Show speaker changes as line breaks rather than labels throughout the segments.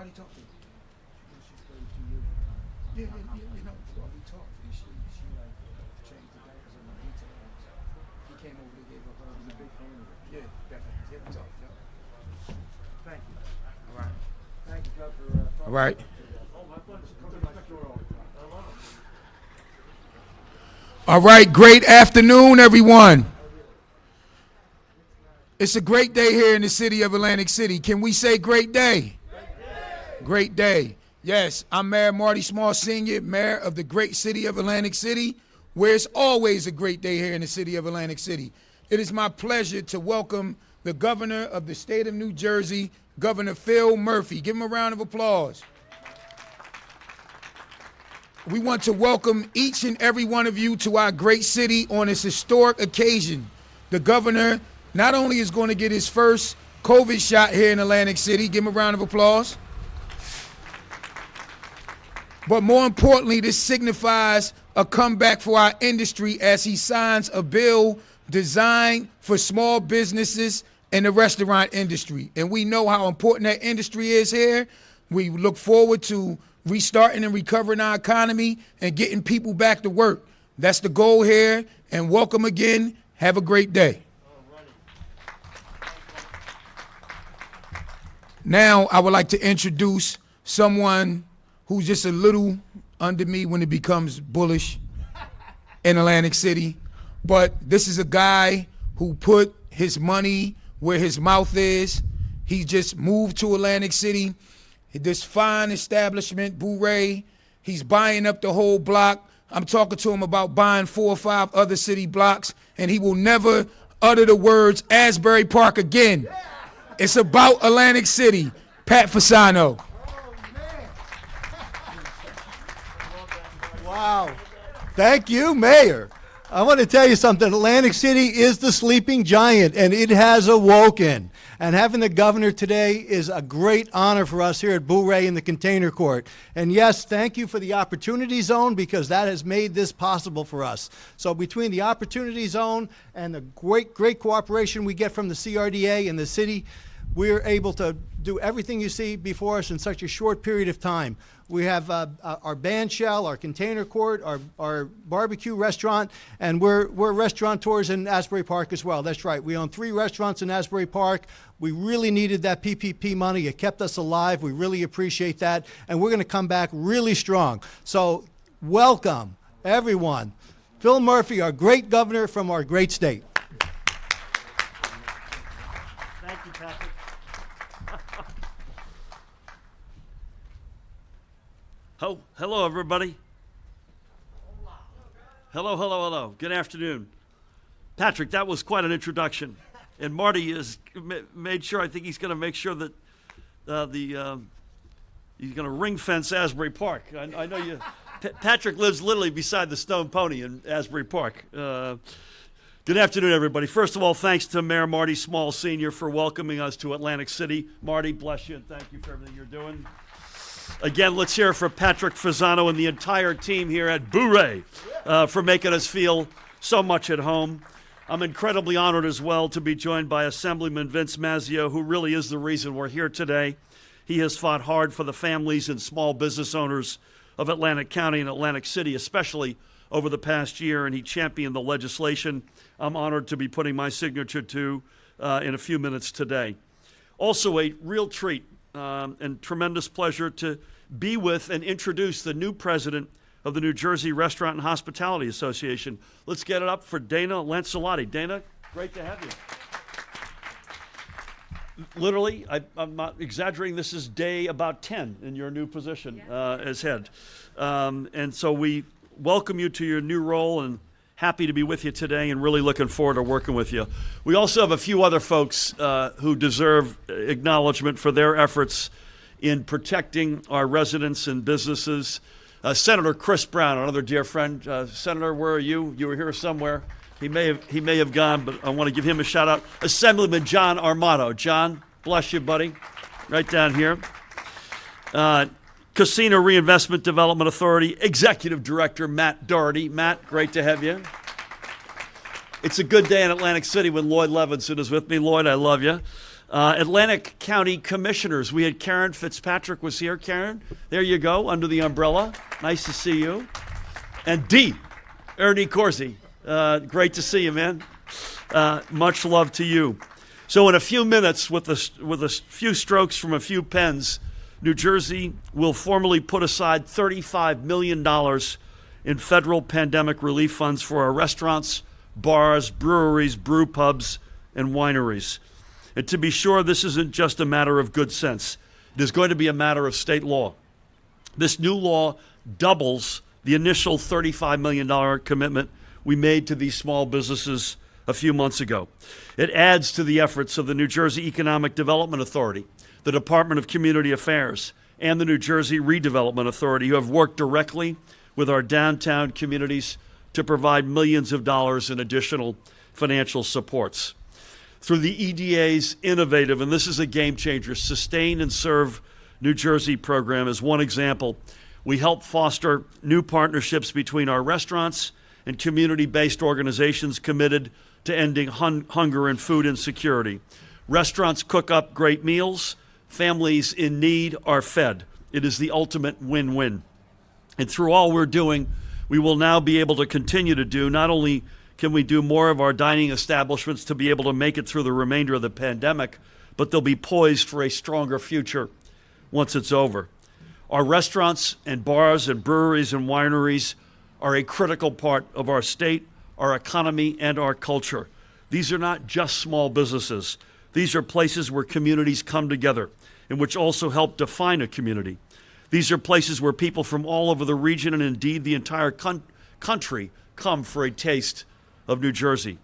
Somebody talk to her. She's 32 years. Yeah, you know, well, we talked. And she like changed the diapers on my details. He came over to give her hug. He's a big fan of it. Yeah, definitely. Yeah, we talked. Yeah. Thank you. All right. Thank you, God, for
All right. All right, great afternoon, everyone. It's a great day here in the city of Atlantic City. Can we say great day? Great day. Yes, I'm Mayor Marty Small Sr., mayor of the great city of Atlantic City, where it's always a great day here in the city of Atlantic City. It is my pleasure to welcome the governor of the state of New Jersey, Governor Phil Murphy. Give him a round of applause. We want to welcome each and every one of you to our great city on this historic occasion. The governor not only is going to get his first COVID shot here in Atlantic City, give him a round of applause, but more importantly, this signifies a comeback for our industry as he signs a bill designed for small businesses and the restaurant industry. And we know how important that industry is here. We look forward to restarting and recovering our economy and getting people back to work. That's the goal here, and welcome again. Have a great day. Now, I would like to introduce someone who's just a little under me when it becomes bullish in Atlantic City. But this is a guy who put his money where his mouth is. He just moved to Atlantic City. This fine establishment, Bourré, he's buying up the whole block. I'm talking to him about buying 4 or 5 other city blocks, and he will never utter the words Asbury Park again. It's about Atlantic City. Pat Fasano.
Wow. Thank you, Mayor. I want to tell you something. Atlantic City is the sleeping giant, and it has awoken. And having the governor today is a great honor for us here at Bourré in the Container Court. And yes, thank you for the Opportunity Zone, because that has made this possible for us. So between the Opportunity Zone and the great cooperation we get from the CRDA and the city, we're able to do everything you see before us in such a short period of time. We have our band shell, our container court, our barbecue restaurant, and we're restaurateurs in Asbury Park as well. That's right. We own 3 restaurants in Asbury Park. We really needed that PPP money. It kept us alive. We really appreciate that. And we're going to come back really strong. So welcome, everyone. Phil Murphy, our great governor from our great state.
Thank you, Patrick. Oh, hello, everybody. Hello. Good afternoon. Patrick, that was quite an introduction. And Marty has made sure, I think he's going to make sure that he's going to ring fence Asbury Park. I know you. Patrick lives literally beside the Stone Pony in Asbury Park. Good afternoon, everybody. First of all, thanks to Mayor Marty Small Sr. for welcoming us to Atlantic City. Marty, bless you, and thank you for everything you're doing. Again, let's hear it for Patrick Fasano and the entire team here at Bourré for making us feel so much at home. I'm incredibly honored as well to be joined by Assemblyman Vince Mazzeo, who really is the reason we're here today. He has fought hard for the families and small business owners of Atlantic County and Atlantic City, especially over the past year, and he championed the legislation I'm honored to be putting my signature to in a few minutes today. Also, a real treat and tremendous pleasure to be with and introduce the new president of the New Jersey Restaurant and Hospitality Association. Let's get it up for Dana Lancelotti. Dana, great to have you. Literally, I'm not exaggerating, this is day about 10 in your new position as head. And so we welcome you to your new role and happy to be with you today and really looking forward to working with you. We also have a few other folks who deserve acknowledgement for their efforts in protecting our residents and businesses. Senator Chris Brown, another dear friend. Senator, where are you? You were here somewhere. He may have gone, but I want to give him a shout out. Assemblyman John Armato. John, bless you, buddy. Right down here. Casino Reinvestment Development Authority Executive Director Matt Doherty. Matt, great to have you. It's a good day in Atlantic City when Lloyd Levinson is with me. Lloyd, I love you. Atlantic County Commissioners. We had Karen Fitzpatrick was here. Karen, there you go, under the umbrella. Nice to see you. And D, Ernie Corsi. Great to see you, man. Much love to you. So in a few minutes, with a few strokes from a few pens, New Jersey will formally put aside $35 million in federal pandemic relief funds for our restaurants, bars, breweries, brewpubs, and wineries. And to be sure, this isn't just a matter of good sense. It is going to be a matter of state law. This new law doubles the initial $35 million commitment we made to these small businesses a few months ago. It adds to the efforts of the New Jersey Economic Development Authority, the Department of Community Affairs, and the New Jersey Redevelopment Authority, who have worked directly with our downtown communities to provide millions of dollars in additional financial supports. Through the EDA's innovative, and this is a game changer, Sustain and Serve New Jersey program is one example. We help foster new partnerships between our restaurants and community-based organizations committed to ending hunger and food insecurity. Restaurants cook up great meals. Families in need are fed. It is the ultimate win-win. And through all we're doing, we will now be able to continue to do, not only can we do more of our dining establishments to be able to make it through the remainder of the pandemic, but they'll be poised for a stronger future once it's over. Our restaurants and bars and breweries and wineries are a critical part of our state, our economy, and our culture. These are not just small businesses. These are places where communities come together and which also help define a community. These are places where people from all over the region and indeed the entire country come for a taste of New Jersey.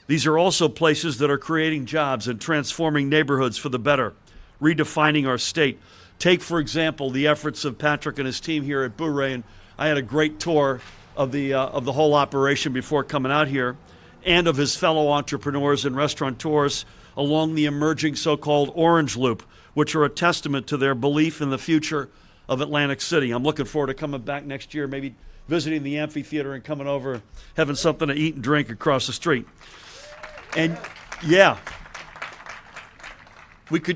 These are also places that are creating jobs and transforming neighborhoods for the better, redefining our state. Take, for example, the efforts of Patrick and his team here at Bourré, and I had a great tour of the whole operation before coming out here, and of his fellow entrepreneurs and restaurateurs along the emerging so-called Orange Loop, which are a testament to their belief in the future of Atlantic City. I'm looking forward to coming back next year, maybe visiting the amphitheater and coming over, having something to eat and drink across the street. And yeah,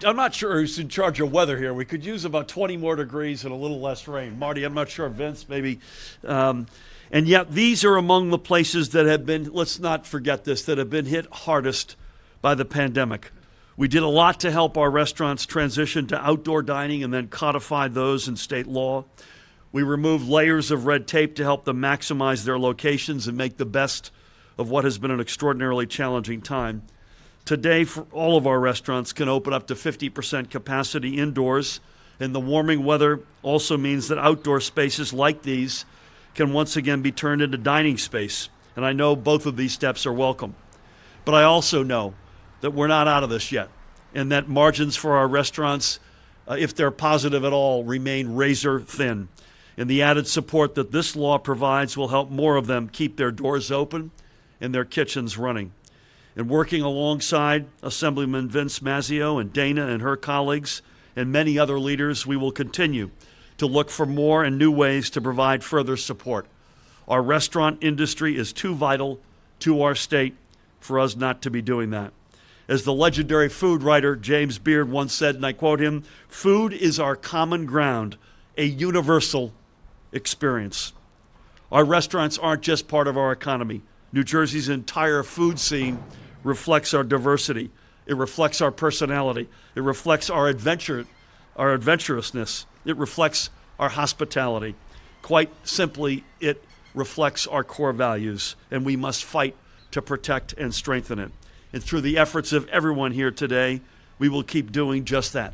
I'm not sure who's in charge of weather here. We could use about 20 more degrees and a little less rain. Marty, I'm not sure, Vince, maybe. And yet these are among the places that have been, let's not forget this, that have been hit hardest by the pandemic. We did a lot to help our restaurants transition to outdoor dining and then codified those in state law. We removed layers of red tape to help them maximize their locations and make the best of what has been an extraordinarily challenging time. Today, for all of our restaurants can open up to 50% capacity indoors, and the warming weather also means that outdoor spaces like these can once again be turned into dining space. And I know both of these steps are welcome. But I also know that we're not out of this yet, and that margins for our restaurants, if they're positive at all, remain razor thin. And the added support that this law provides will help more of them keep their doors open and their kitchens running. And working alongside Assemblyman Vince Mazzeo and Dana and her colleagues and many other leaders, we will continue to look for more and new ways to provide further support. Our restaurant industry is too vital to our state for us not to be doing that. As the legendary food writer James Beard once said, and I quote him, "Food is our common ground, a universal experience." Our restaurants aren't just part of our economy. New Jersey's entire food scene reflects our diversity. It reflects our personality. It reflects our adventurousness. It reflects our hospitality. Quite simply, it reflects our core values, and we must fight to protect and strengthen it. And through the efforts of everyone here today, we will keep doing just that.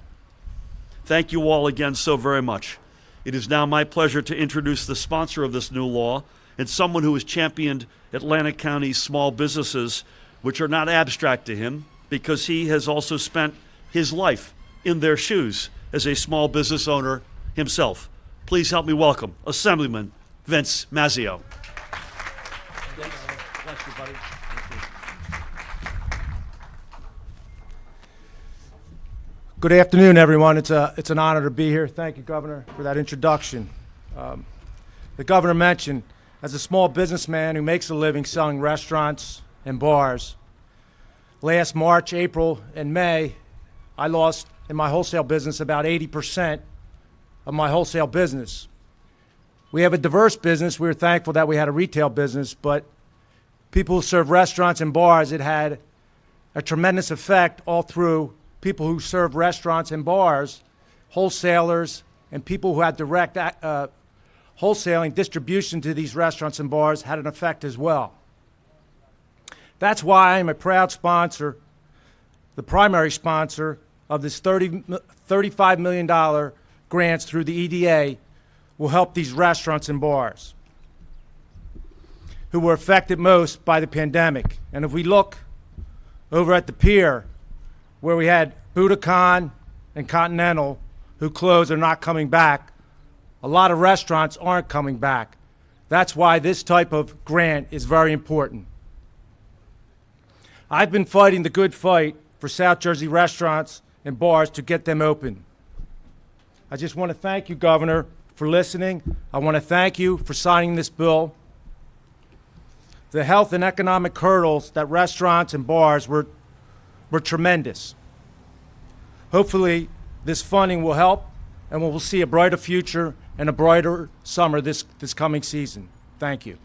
Thank you all again so very much. It is now my pleasure to introduce the sponsor of this new law and someone who has championed Atlantic County's small businesses, which are not abstract to him, because he has also spent his life in their shoes as a small business owner himself. Please help me welcome Assemblyman Vince Mazzeo. Bless you, buddy.
Good afternoon, everyone. It's an honor to be here. Thank you, Governor, for that introduction. The Governor mentioned, as a small businessman who makes a living selling restaurants and bars, last March, April, and May, I lost in my wholesale business about 80% of my wholesale business. We have a diverse business. We were thankful that we had a retail business, but people who serve restaurants and bars, it had a tremendous effect all through people who serve restaurants and bars, wholesalers, and people who had direct wholesaling distribution to these restaurants and bars had an effect as well. That's why I'm a proud sponsor, the primary sponsor of this $35 million grants through the EDA will help these restaurants and bars who were affected most by the pandemic. And if we look over at the pier where we had Budokan and Continental who closed are not coming back, a lot of restaurants aren't coming back. That's why this type of grant is very important. I've been fighting the good fight for South Jersey restaurants and bars to get them open. I just want to thank you, Governor, for listening. I want to thank you for signing this bill. The health and economic hurdles that restaurants and bars were tremendous. Hopefully, this funding will help, and we'll see a brighter future and a brighter summer this coming season. Thank you.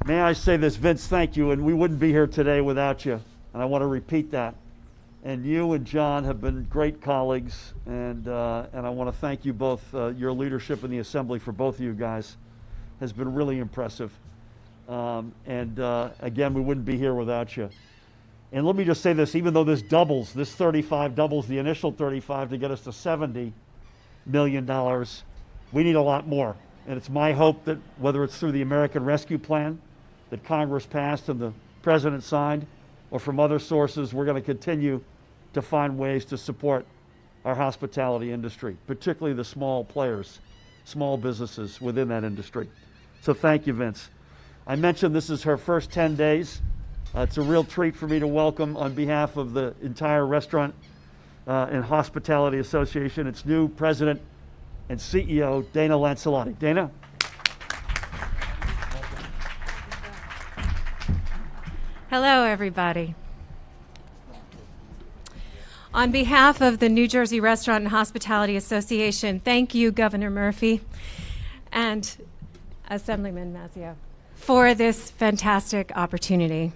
May I say this, Vince, thank you, and we wouldn't be here today without you, and I want to repeat that. And you and John have been great colleagues, and I want to thank you both. Your leadership in the Assembly for both of you guys has been really impressive. Again, we wouldn't be here without you. And let me just say this, even though this 35 doubles the initial 35 to get us to $70 million, we need a lot more. And it's my hope that whether it's through the American Rescue Plan that Congress passed and the President signed, or from other sources, we're going to continue to find ways to support our hospitality industry, particularly the small players, small businesses within that industry. So thank you, Vince. I mentioned this is her first 10 days. It's a real treat for me to welcome, on behalf of the entire Restaurant and Hospitality Association, its new President and CEO, Dana Lancelotti. Dana?
Hello, everybody. On behalf of the New Jersey Restaurant and Hospitality Association, thank you, Governor Murphy and Assemblyman Mazzio, for this fantastic opportunity.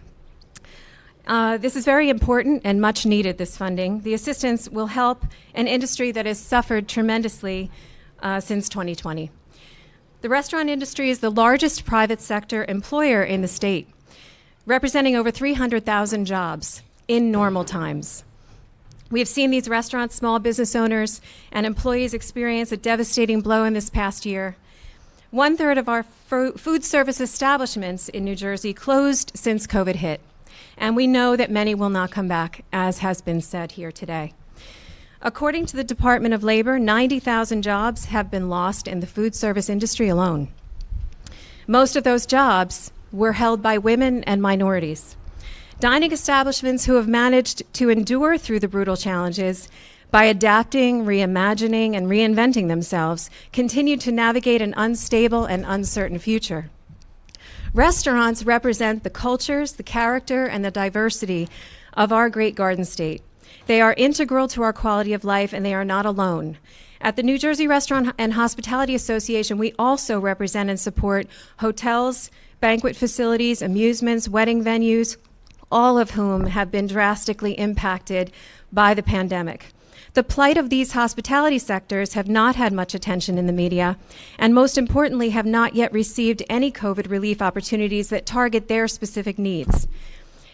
This is very important and much needed, this funding. The assistance will help an industry that has suffered tremendously since 2020. The restaurant industry is the largest private sector employer in the state, representing over 300,000 jobs in normal times. We have seen these restaurants, small business owners, and employees experience a devastating blow in this past year. 1/3 of our food service establishments in New Jersey closed since COVID hit, and we know that many will not come back, as has been said here today. According to the Department of Labor, 90,000 jobs have been lost in the food service industry alone. Most of those jobs were held by women and minorities. Dining establishments who have managed to endure through the brutal challenges by adapting, reimagining, and reinventing themselves continue to navigate an unstable and uncertain future. Restaurants represent the cultures, the character, and the diversity of our great Garden State. They are integral to our quality of life, and they are not alone. At the New Jersey Restaurant and Hospitality Association, we also represent and support hotels, banquet facilities, amusements, wedding venues, all of whom have been drastically impacted by the pandemic. The plight of these hospitality sectors have not had much attention in the media, and most importantly, have not yet received any COVID relief opportunities that target their specific needs.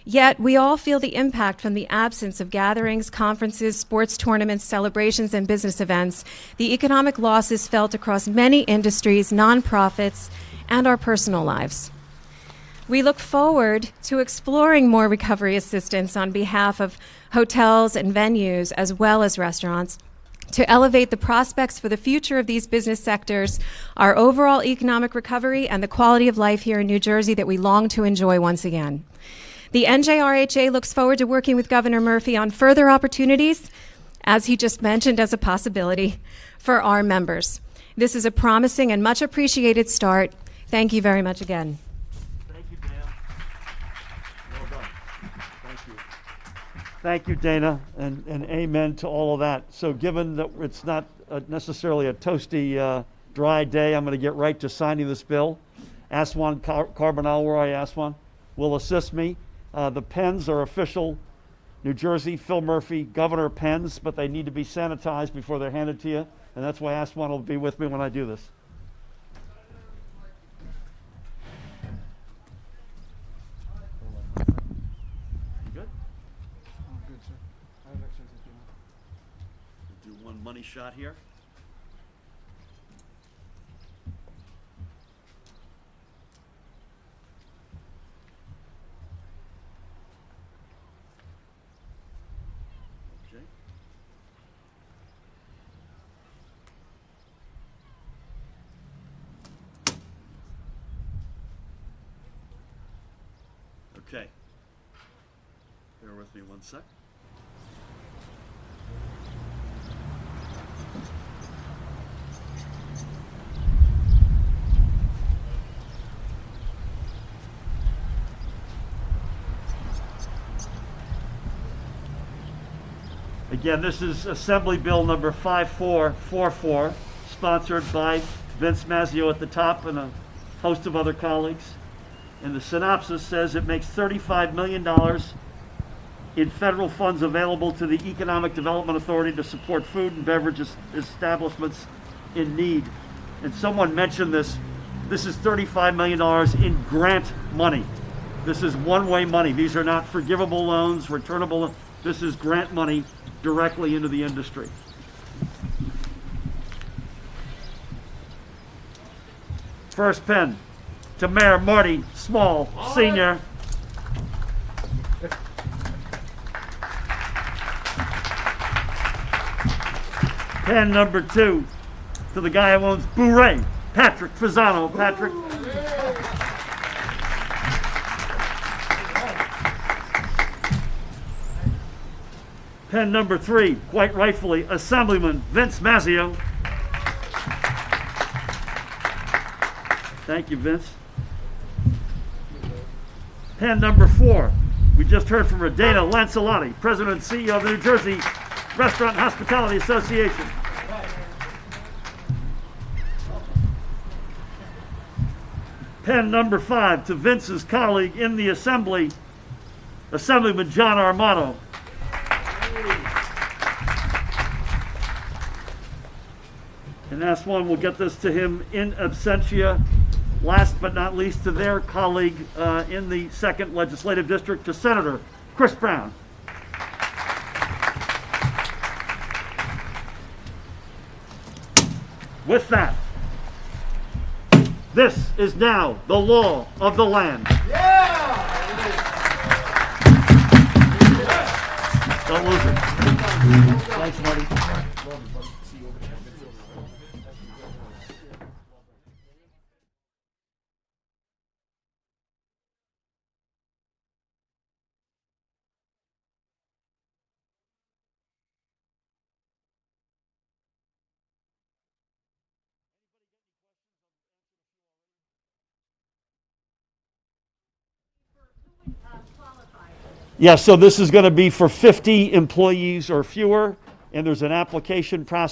Yet, we all feel the impact from the absence of gatherings, conferences, sports tournaments, celebrations, and business events, the economic losses felt across many industries, nonprofits, and our personal lives. We look forward to exploring more recovery assistance on behalf of hotels and venues, as well as restaurants, to elevate the prospects for the future of these business sectors, our overall economic recovery, and the quality of life here in New Jersey that we long to enjoy once again. The NJRHA looks forward to working with Governor Murphy on further opportunities, as he just mentioned as a possibility, for our members. This is a promising and much appreciated start. Thank you very much again.
Thank you, Dan. Well Thank you, Dana, and amen to all of that. So given that it's not necessarily a toasty, dry day, I'm going to get right to signing this bill. Aswan Carbonell, where I Aswan, will assist me. The pens are official New Jersey, Phil Murphy, Governor pens, but they need to be sanitized before they're handed to you, and that's why Aswan will be with me when I do this. You good?
I'm good, sir. I have extras if you want.
Do one money shot here. Okay. Okay. Bear with me one sec. Again, this is Assembly Bill number 5444, sponsored by Vince Mazzio at the top and a host of other colleagues. And the synopsis says it makes $35 million in federal funds available to the Economic Development Authority to support food and beverage establishments in need. And someone mentioned this. This is $35 million in grant money. This is one-way money. These are not forgivable loans, returnable. This is grant money directly into the industry. First pen to Mayor Marty Small, Sr. Pen number 2 to the guy who owns Bourré, Patrick Fasano. Patrick. Pen number 3, quite rightfully, Assemblyman Vince Mazzio. Thank you, Vince. Pen number 4, we just heard from Dana Lancelotti, President and CEO of the New Jersey Restaurant and Hospitality Association. Pen number 5 to Vince's colleague in the Assembly, Assemblyman John Armato. And that's one, we'll get this to him in absentia. Last but not least, to their colleague in the 2nd Legislative District, to Senator Chris Brown. With that, this is now the law of the land. Don't lose it. Thanks, Marty. Yeah, so this is going to be for 50 employees or fewer, and there's an application process.